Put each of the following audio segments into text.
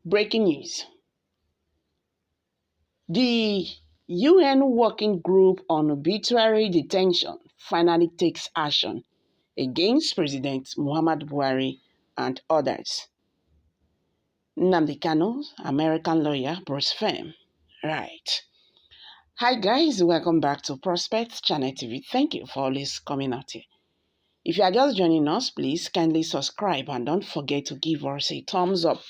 Breaking news. The UN Working Group on Arbitrary Detention finally takes action against President Muhammadu Buhari and others. Nnamdi Kanu, American lawyer, Bruce Fem. Right. Hi guys, welcome back to Prospect Channel TV. Thank you for always coming out here. If you are just joining us, please kindly subscribe and don't forget to give us a thumbs up.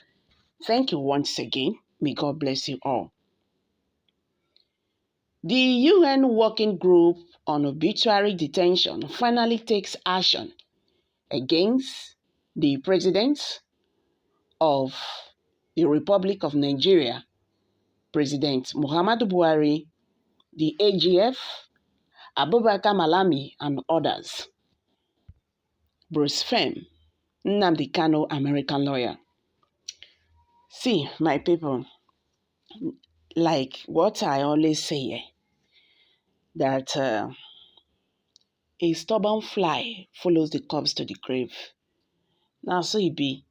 Thank you once again. May God bless you all. The UN Working Group on Arbitrary Detention finally takes action against the President of the Republic of Nigeria, President Muhammadu Buhari, the AGF, Abubakar Malami, and others. Bruce Fem, Nnamdi Kanu, American lawyer. See, my people, like what I always say, that a stubborn fly follows the corpse to the grave. Now, so it be.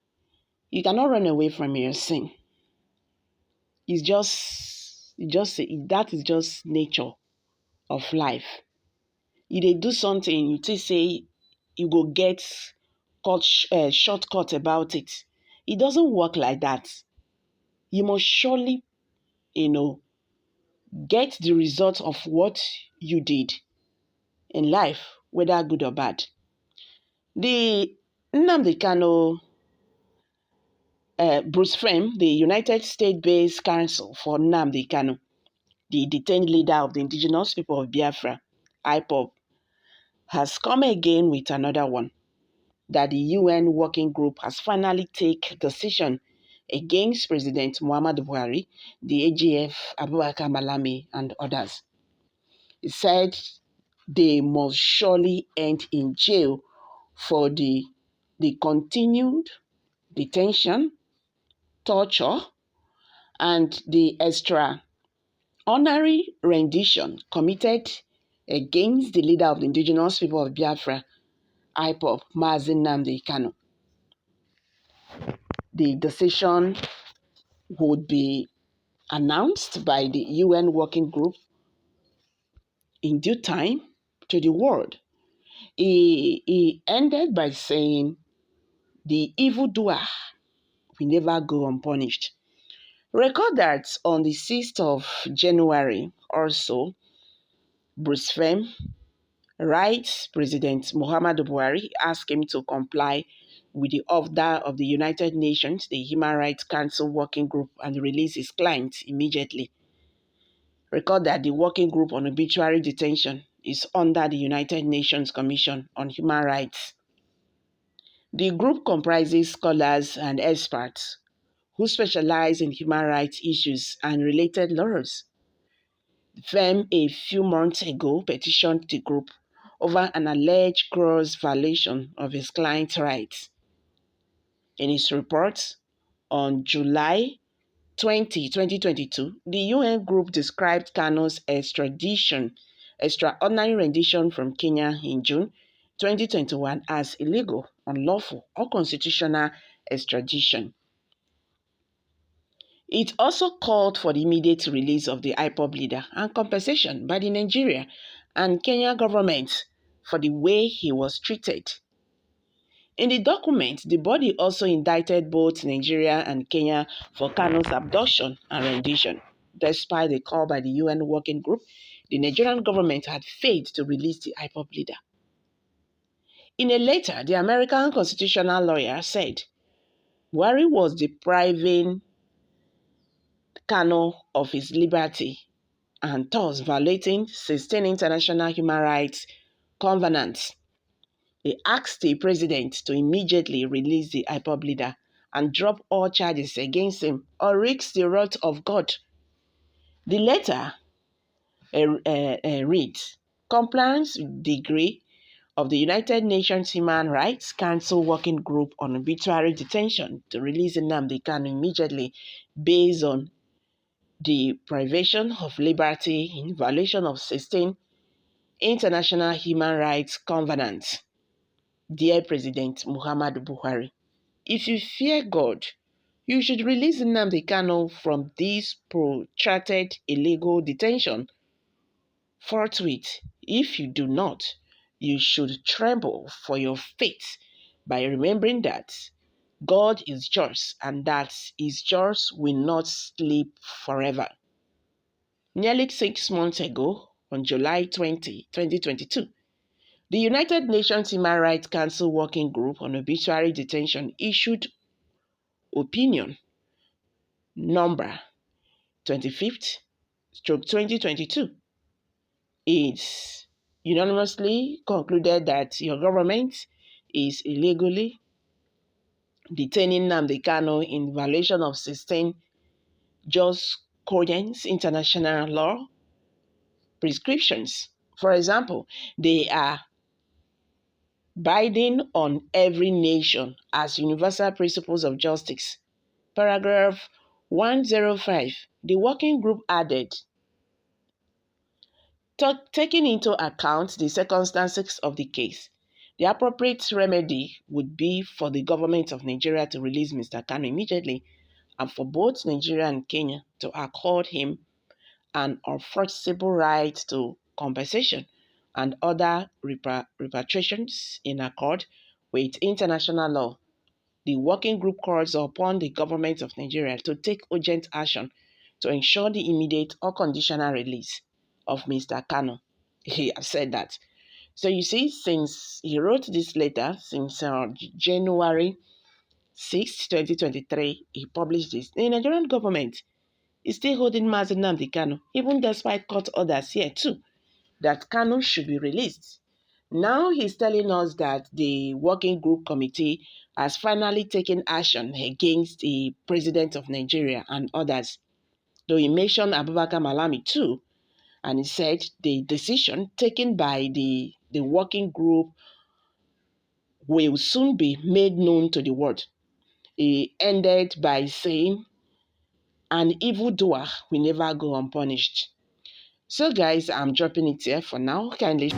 You cannot run away from your sin. That is just nature of life. You dey do something, you think say you go get shortcut about it. It doesn't work like that. You must surely, get the result of what you did in life, whether good or bad. The Nnamdi Kanu Bruce Fem, the United States-based counsel for Nnamdi Kanu, the detained leader of the indigenous people of Biafra, IPOB, has come again with another one, that the UN Working Group has finally taken decision against President Muhammadu Buhari, the AGF, Abubakar Malami, and others. He said they must surely end in jail for the continued detention, torture, and the extraordinary rendition committed against the leader of the indigenous people of Biafra, IPOB, Mazi Nnamdi Kanu. The decision would be announced by the UN Working Group in due time to the world. He ended by saying, the evildoer will never go unpunished. Record that on the 6th of January or so, Bruce Fem writes President Muhammadu Buhari, asked him to comply with the order of the United Nations, the Human Rights Council Working Group, and release his client immediately. Record that the Working Group on Arbitrary Detention is under the United Nations Commission on Human Rights. The group comprises scholars and experts who specialize in human rights issues and related laws. The firm a few months ago petitioned the group over an alleged gross violation of his client's rights. In his report on July 20, 2022, the UN group described Kanu's extraordinary rendition from Kenya in June 2021 as illegal, unlawful, unconstitutional extradition. It also called for the immediate release of the IPOB leader and compensation by the Nigeria and Kenya governments for the way he was treated. In the document, the body also indicted both Nigeria and Kenya for Kanu's abduction and rendition. Despite the call by the UN Working Group, the Nigerian government had failed to release the IPOB leader. In a letter, the American constitutional lawyer said Buhari was depriving Kanu of his liberty and thus violating 16 international human rights covenants. They asked the president to immediately release the IPOB leader and drop all charges against him or risk the wrath of God. The letter reads, compliance with the decree of the United Nations Human Rights Council Working Group on Arbitrary Detention to release Nnamdi Kanu immediately based on the privation of liberty in violation of 16 international human rights covenants. Dear President Muhammadu Buhari, if you fear God, You should release Nnamdi Kanu from this protracted illegal detention forthwith. If you do not, you should tremble for your fate by remembering that God is just and that his just will not sleep forever. Nearly 6 months ago, on July 20, 2022, the United Nations Human Rights Council Working Group on Arbitrary Detention issued opinion number 25th/2022. It unanimously concluded that your government is illegally detaining Nnamdi Kanu in violation of 16 jurisprudence international law prescriptions. For example, they are binding on every nation as universal principles of justice. Paragraph 105. The working group added, taking into account the circumstances of the case, the appropriate remedy would be for the government of Nigeria to release Mr. Kanu immediately and for both Nigeria and Kenya to accord him an enforceable right to compensation and other repatriations in accord with international law. The working group calls upon the government of Nigeria to take urgent action to ensure the immediate or conditional release of Mr. Kanu. He has said that. So you see, since he wrote this letter, since January 6, 2023, he published this. The Nigerian government is still holding Mazi Nnamdi Kanu, even despite court orders here too, that Kanu should be released. Now he's telling us that the working group committee has finally taken action against the president of Nigeria and others. Though he mentioned Abubakar Malami too, and he said the decision taken by the working group will soon be made known to the world. He ended by saying, an evildoer will never go unpunished. So guys, I'm dropping it here for now. Kindly